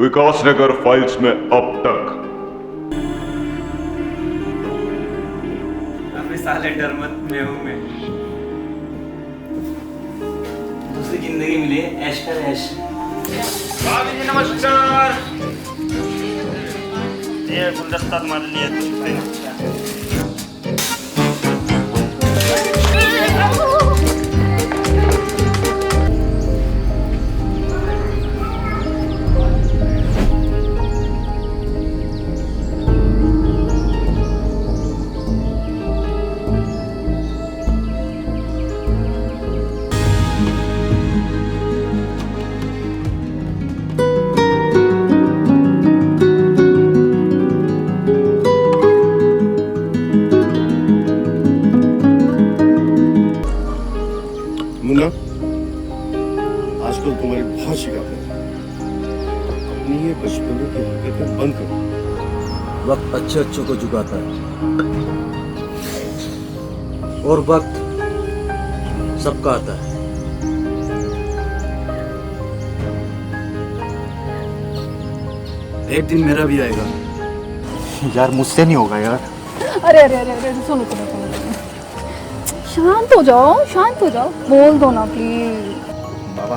Vikasnagar files में अब तक अबे साले डर मत, मैं हूं मैं। दूसरी जिंदगी मिली है, ऐश कर ऐश। जी नमस्कार। ये गुलदस्ता तुम्हारे लिए। मुन्ना, आजकल तुम्हारी बहुत शिकायत है। अपनी ये बचपनों की हरकतें बंद करो। वक्त अच्छे अच्छों को झुकाता है और वक्त सबका आता है। एक दिन मेरा भी आएगा। यार मुझसे नहीं होगा यार। अरे अरे अरे अरे सुनो सुनो सुनो सुनो। शांत हो जाओ, शांत हो जाओ, बोल दो ना प्लीज। बाबा,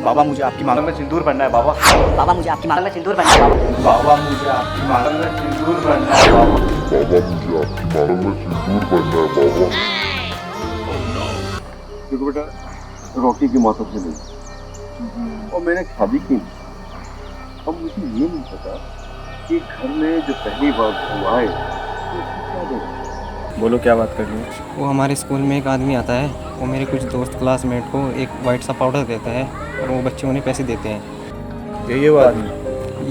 बाबा मुझे आपकी मांग में सिंदूर बनना है बाबा। बाबा मुझे आपकी मांग में सिंदूर बनना है बाबा। बाबा मुझे आपकी मांग में सिंदूर बनना है बाबा। बाबा मुझे आपकी मांग में सिंदूर बनना है बाबा। देखो बेटा, रॉकी की मौत से नहीं और मैंने शादी की। अब मुझे ये नहीं पता कि घर में जो पहली बार हुआ है तो उसको क्या देगा। बोलो क्या बात करनी है। वो हमारे स्कूल में एक आदमी आता है, वो मेरे कुछ दोस्त क्लासमेट को एक वाइट सा पाउडर देता है और वो बच्चे उन्हें पैसे देते हैं। यही है वो आदमी?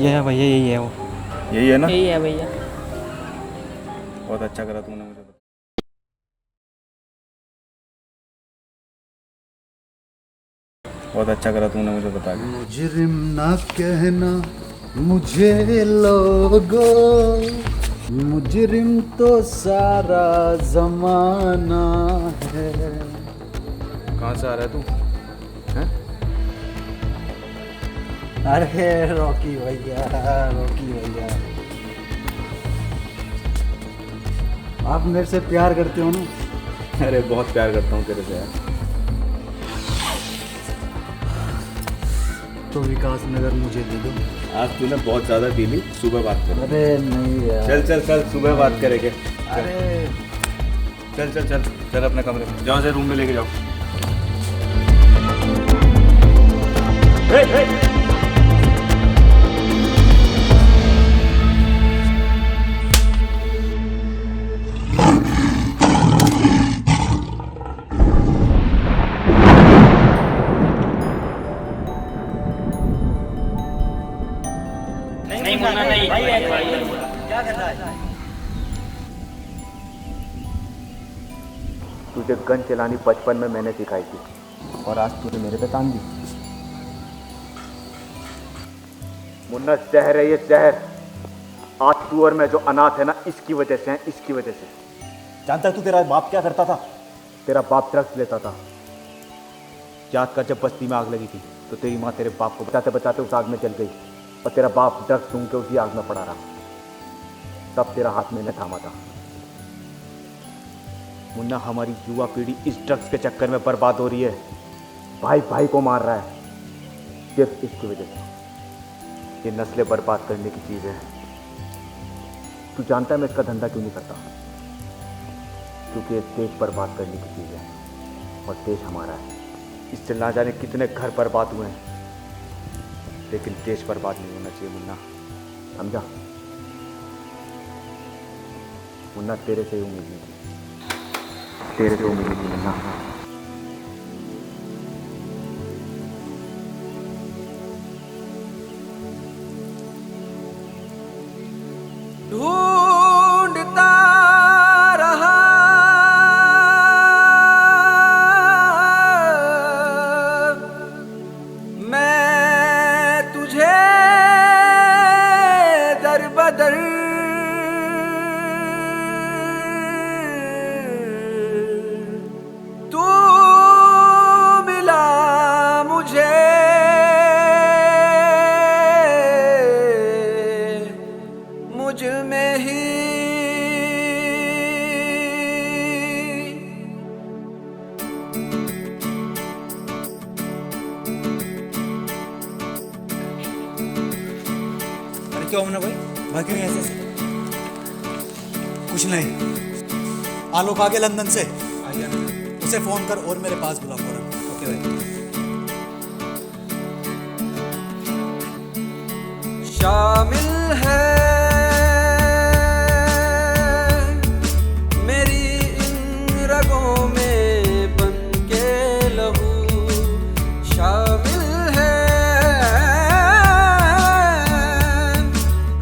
ये है भैया, यही है वो। यही है ना? यही है भैया। बहुत अच्छा करा तुमने मुझे बहुत अच्छा करा तुमने मुझे बता दिया। मुजरिम ना कहना मुझे लोगो, मुजरिम तो सारा जमाना है। कहाँ से आ रहा है तू? हैं? अरे रॉकी भैया, रॉकी भैया, आप मेरे से प्यार करते हो ना? अरे बहुत प्यार करता हूँ तेरे से यार। तो विकास नगर मुझे दे दो। आज तूने बहुत ज्यादा पी ली, सुबह बात कर। अरे नहीं यार। चल चल चल, सुबह बात करेंगे। अरे चल चल चल चल अपने कमरे में जाओ, से रूम में लेके जाओ। नहीं मुन्ना नहीं। क्या कर रहा है? तुझे गन चलानी बचपन में मैंने सिखाई थी और आज तूने मेरे पे तान दी। मुन्ना, जहर है ये जहर। आज तू और मैं जो अनाथ है ना, इसकी वजह से हैं, इसकी वजह से। जानता है तू तेरा बाप क्या करता था? तेरा बाप ड्रग्स लेता था। याद कर, जब बस्ती में आग लगी थी तो तेरी माँ तेरे बाप को बचाते बचाते उस आग में जल गई और तेरा बाप ड्रग्स सूंघ के उसी आग में पड़ा रहा। तब तेरा हाथ मैंने थामा था। मुन्ना, हमारी युवा पीढ़ी इस ड्रग्स के चक्कर में बर्बाद हो रही है। भाई भाई को मार रहा है सिर्फ इसकी वजह से। ये नस्लें बर्बाद करने की चीज है। तू जानता है मैं इसका धंधा क्यों नहीं करता? क्योंकि ये देश बर्बाद करने की चीज है और देश हमारा है। इससे ना जाने कितने घर बर्बाद हुए हैं, लेकिन देश बर्बाद नहीं होना चाहिए मुन्ना, समझा? मुन्ना, तेरे से ही उम्मीद नहीं थी, तेरे से उम्मीद नहीं मुन्ना। ढूंढता रहा मैं तुझे दर बदर, तू क्या हुआ ना भाई? भाई क्यों ऐसे? कुछ नहीं। आलोक आ गया लंदन से, उसे फोन कर और मेरे पास बुला फौरन। ओके भाई। शामिल है मेरी इन रगों में बन के लहू, शामिल है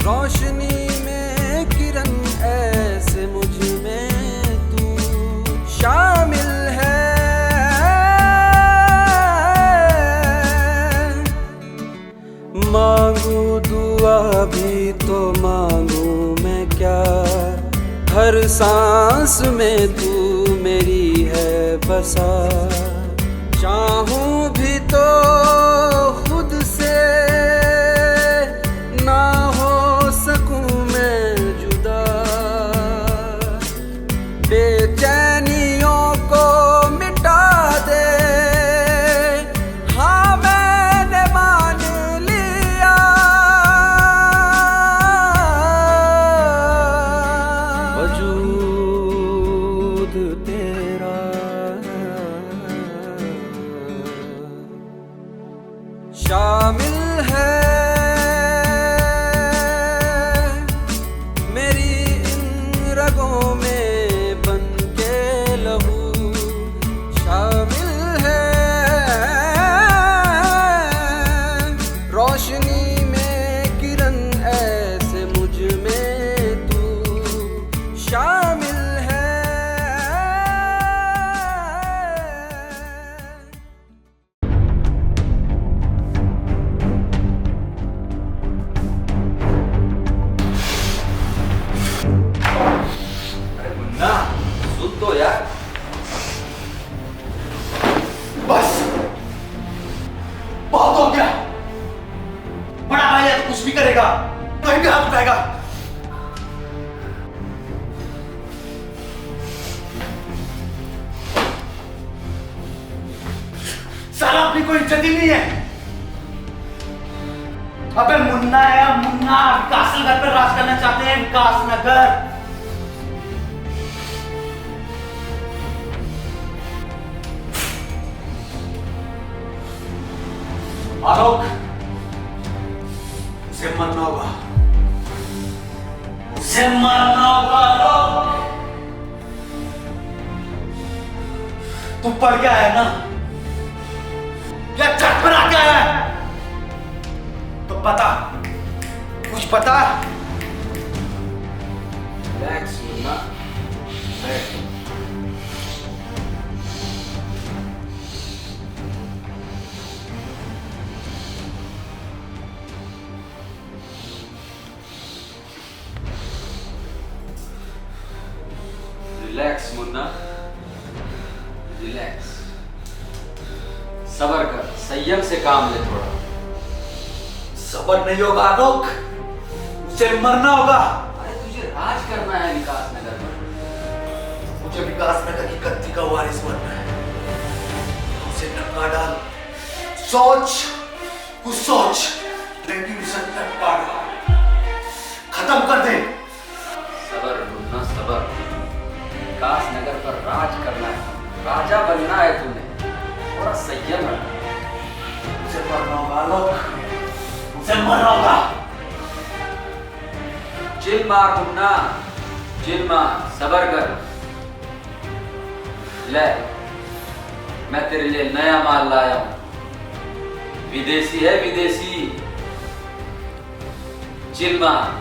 रोशनी में किरण ऐसे मुझ में तू, शामिल है मांगू दुआ भी तो मांगू मैं क्या, हर सांस में तू मेरी है बसा, चाहूं भी तो खुद से ना हो सकूं मैं जुदा, बेचैनियों को मिटा दे, हाँ मैंने मान लिया, वजूद तेरा शामिल है मेरी इन रगों में बन के लहू, शामिल है रोशनी में किरण ऐसे मुझ में तू, शामिल है। मुन्ना सुन तो यार। बस बहुत हो गया। बड़ा भाई है तो कुछ भी करेगा, कहीं भी हाथ उठाएगा। साला अपनी कोई इज्जत ही नहीं है। अबे मुन्ना है मुन्ना, विकास नगर पर राज करना चाहते हैं, विकास नगर। आलोक, उसे मरना होगा, उसे मरना होगा आलोक। तू पढ़ के आया ना, क्या चट बना के आया है? तो पता, कुछ पता? रिलैक्स मुन्ना, बैठ। रिलैक्स मुन्ना, रिलैक्स, सब्र कर, संयम से काम ले थोड़ा। सबर नहीं होगा आलोक, उसे मरना होगा। अरे तुझे राज करना है विकास नगर में। मुझे विकास नगर की गद्दी का वारिस बनना है। उसे टपका डाल, सोच कुछ सोच, लेकिन उसे टपका डाल, खत्म कर दे। सबर मुन्ना सबर, विकास नगर पर राज करना है, राजा बनना है तूने, थोड़ा संयम रख। उसे मरना होगा आलोक, उसे मरना होगा। चिल मार मुन्ना, चिल मार, सबर कर। ले, मैं तेरे लिए नया माल लाया हूं, विदेशी है विदेशी, चिल मार।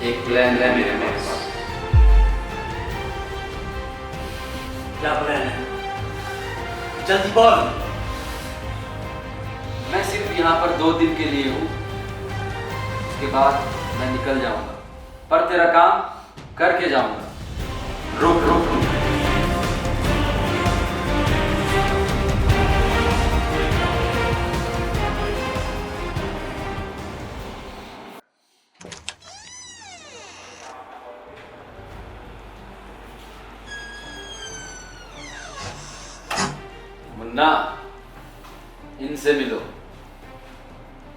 एक प्लान है मेरे पास। क्या प्लान है? जल्दी बोल। मैं सिर्फ यहाँ पर 2 दिन के लिए हूँ, उसके बाद मैं निकल जाऊंगा, पर तेरा काम करके जाऊंगा। रुक रुक रुक। मुन्ना, इनसे मिलो।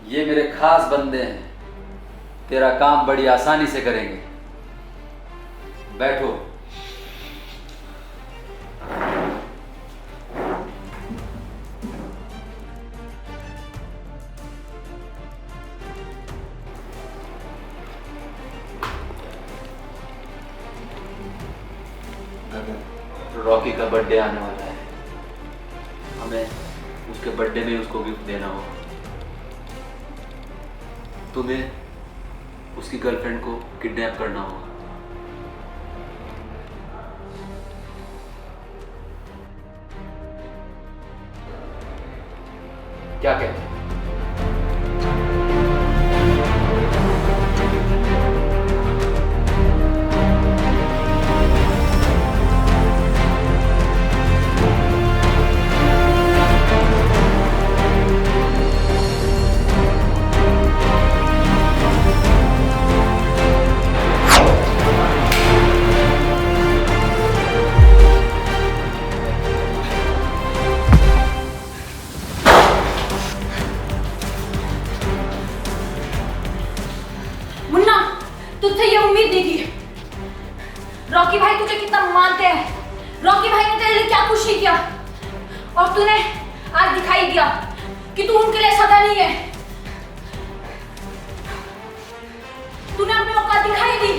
ये मेरे खास बंदे हैं, तेरा काम बड़ी आसानी से करेंगे। बैठो। रॉकी का बर्थडे आने वाला है, हमें उसके बर्थडे में उसको गिफ्ट देना होगा। तुम्हें उसकी गर्लफ्रेंड को किडनैप करना होगा। क्या कहते हैं? तुझसे ये उम्मीद नहीं थी। रॉकी भाई तुझे कितना मानते हैं। रॉकी भाई ने तेरे लिए क्या कुछ नहीं किया, और तूने आज दिखाई दिया कि तू उनके लिए सदा नहीं है। तूने अपनी औकात दिखाई दी।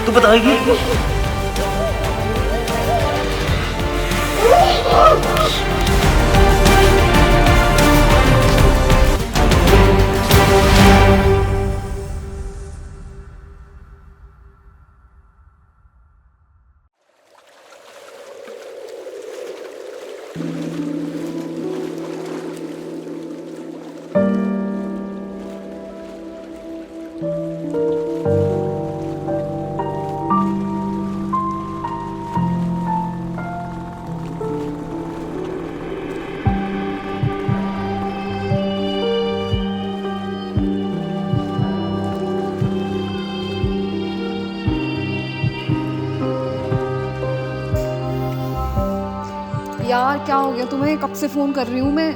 तू बताएगी? यार क्या हो गया तुम्हें? कब से फोन कर रही हूँ मैं।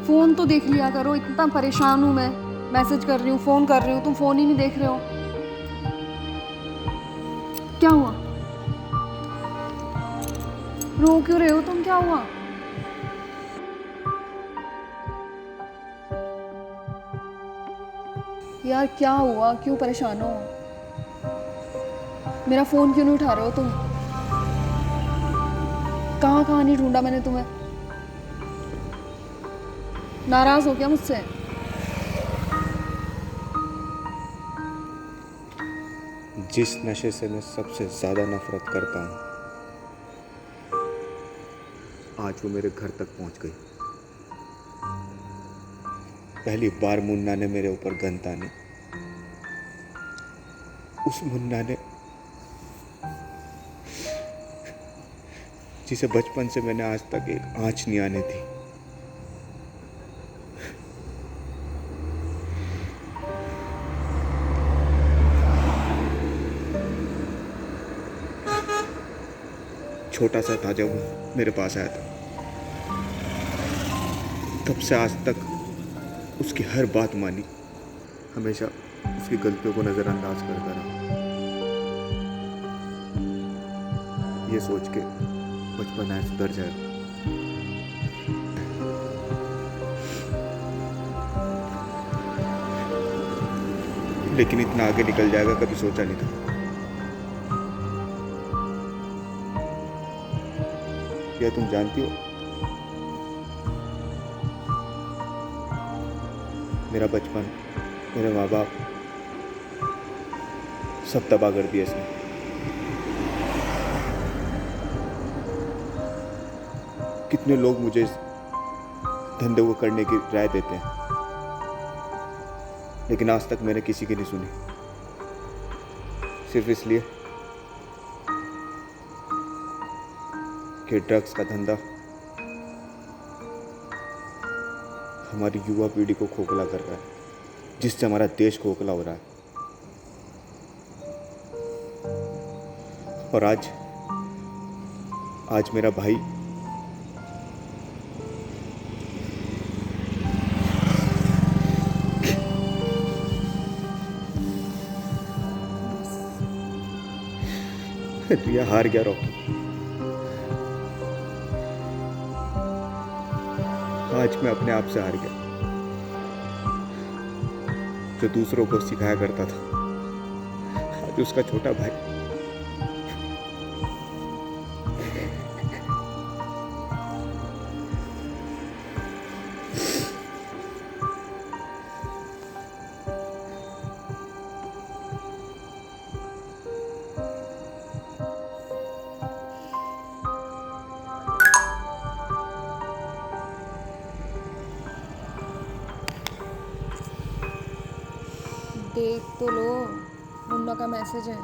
फोन तो देख लिया करो, इतना परेशान हूँ मैं। मैसेज कर रही हूँ, फोन कर रही हूँ, तुम फोन ही नहीं देख रहे हो। क्या हुआ? रो क्यों रहे हो तुम? क्या हुआ? यार क्या हुआ? क्यों परेशान हो? मेरा फोन क्यों नहीं उठा रहे हो तुम? कहाँ कहाँ नहीं ढूंढा मैंने तुम्हें। नाराज हो क्या मुझसे? जिस नशे से मैं सबसे ज्यादा नफरत करता हूँ, आज वो मेरे घर तक पहुंच गई। पहली बार मुन्ना ने मेरे ऊपर गन तानी। उस मुन्ना ने जिसे बचपन से मैंने आज तक एक आंच नहीं आने दी। छोटा सा था जब वो मेरे पास आया था, तब से आज तक उसकी हर बात मानी, हमेशा उसकी गलतियों को नजरअंदाज करता रहा। ये सोच के बचपन आज सुधर जाएगा, लेकिन इतना आगे निकल जाएगा कभी सोचा नहीं था। क्या तुम जानती हो, मेरा बचपन, मेरे माँ बाप सब तबाह कर दिया इसने। कितने लोग मुझे इस धंधे को करने की राय देते हैं, लेकिन आज तक मैंने किसी की नहीं सुनी। सिर्फ इसलिए कि ड्रग्स का धंधा हमारी युवा पीढ़ी को खोखला कर रहा है, जिससे हमारा देश खोखला हो रहा है। और आज मेरा भाई रिया हार गया रॉकी। आज मैं अपने आप से हार गया। जो दूसरों को सिखाया करता था, आज उसका छोटा भाई देख तो लो, मुन्ना का मैसेज है।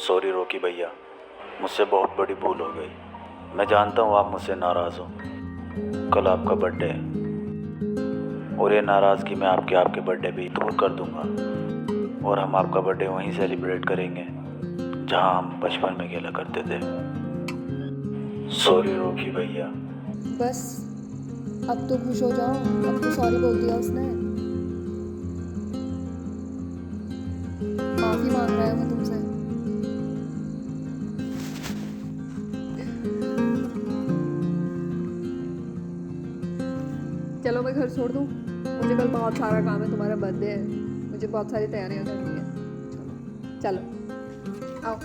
सॉरी रॉकी भैया, मुझसे बहुत बड़ी भूल हो गई। मैं जानता हूँ आप मुझसे नाराज़ हो। कल आपका बर्थडे है और ये नाराज़गी मैं आपके बर्थडे पे ही दूर कर दूंगा और हम आपका बर्थडे वहीं सेलिब्रेट करेंगे जहाँ हम बचपन में खेला करते थे। सॉरी रॉकी भैया। बस अब तो खुश हो जाओ, अब तो सॉरी बोल दिया उसने। माफी मांग रहा है वो तुमसे। चलो मैं घर छोड़ दूँ, मुझे कल बहुत सारा काम है, तुम्हारा बर्थडे है, मुझे बहुत सारी तैयारियां करनी है। चलो आओ।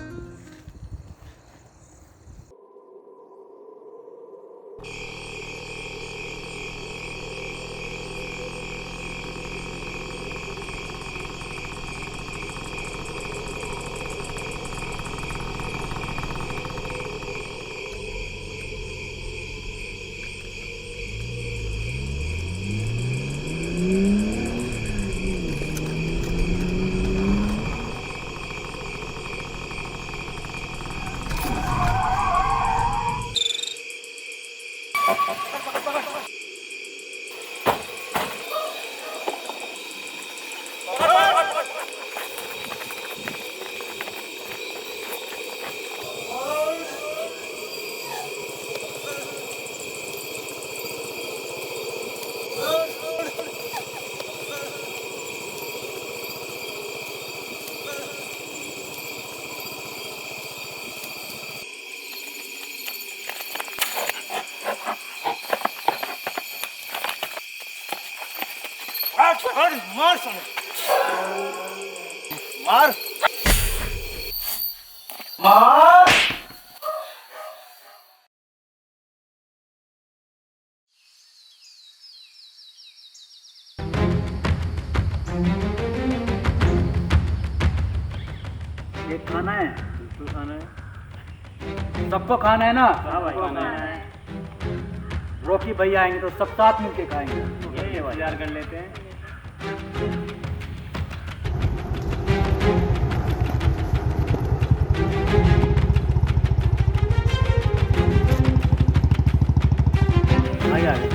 मार मार मार। ये खाना है, बिल्कुल खाना है, सबको खाना है ना? हाँ भाई खाना है। रॉकी भैया आएंगे तो सब साथ मिलके खाएंगे। ये इंतजार कर लेते हैं। भाई आ गए।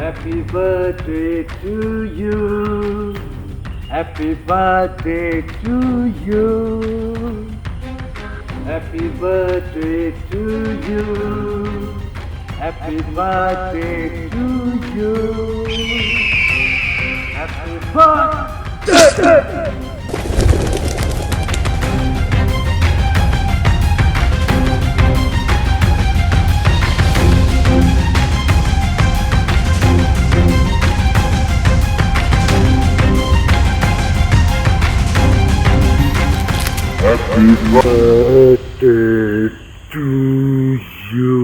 Happy birthday to you. Happy birthday to you. Happy birthday to you. Happy birthday to you. Happy birthday. Happy birthday to you.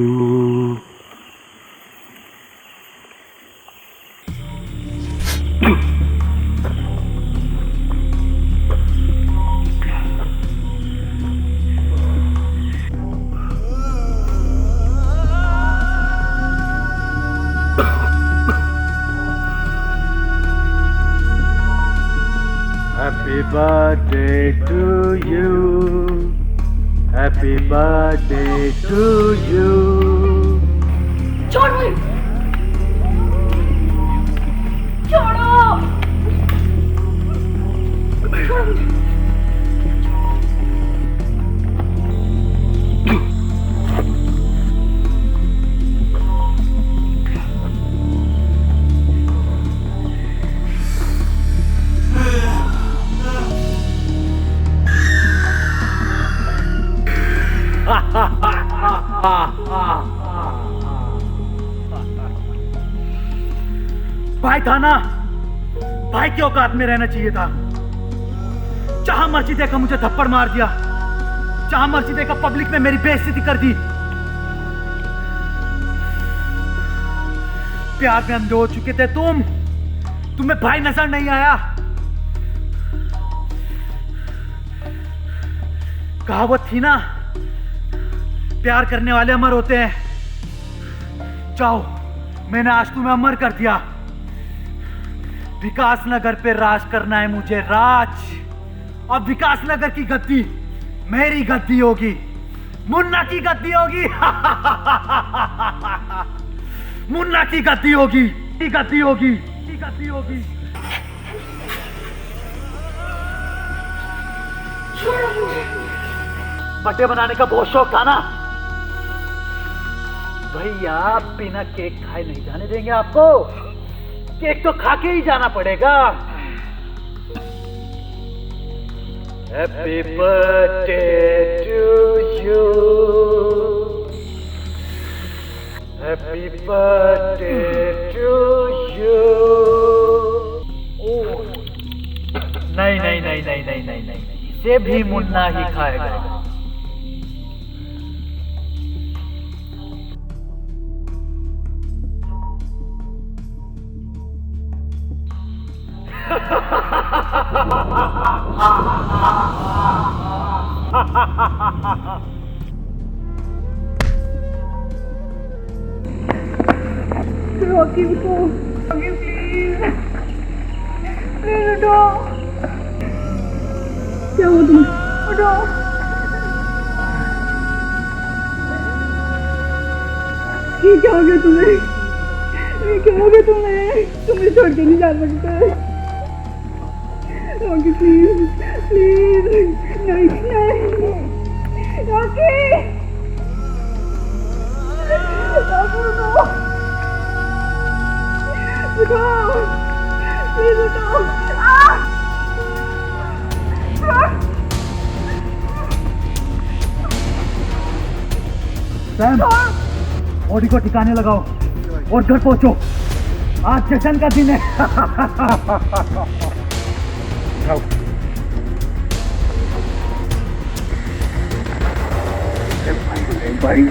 Happy birthday to you. Happy birthday to you. छोड़ मुझे, छोड़ो, छोड़ो मुझे। भाई था ना, भाई की औकात में रहना चाहिए था। जहां मर्जी देखा मुझे थप्पड़ मार दिया, जहां मर्जी देखा पब्लिक में मेरी बेइज्जती कर दी। प्यार में अंधे हो चुके थे तुम्हें भाई नजर नहीं आया। कहावत थी ना, प्यार करने वाले अमर होते हैं। जाओ, मैंने आज तुम्हें अमर कर दिया। विकास नगर पे राज करना है मुझे, राज। अब विकास नगर की गद्दी मेरी गद्दी होगी, मुन्ना की गद्दी होगी। मुन्ना की गद्दी होगी, की गद्दी होगी, की गद्दी होगी। बर्थडे बनाने का बहुत शौक था ना भैया, बिना केक खाए नहीं जाने देंगे आपको। केक तो खा के ही जाना पड़ेगा। Happy birthday to you, happy birthday to you. नहीं नहीं नहीं नहीं नहीं नहीं नहीं, इसे भी मुन्ना ही खाएगा। रॉकी उठो, रॉकी प्लीज, प्लीज उठो। क्या हुआ तुम्हें? उठो। क्या हो गया तुम्हें? क्या हो गया तुम्हें? तुम्हें छोड़ के नहीं जा सकते। रॉकी प्लीज, प्लीज, नहीं नहीं, रॉकी, रॉकी उठो, उठो, प्लीज उठो। सैम, बॉडी को ठिकाने लगाओ और घर पहुंचो। आज जश्न का दिन है। भाई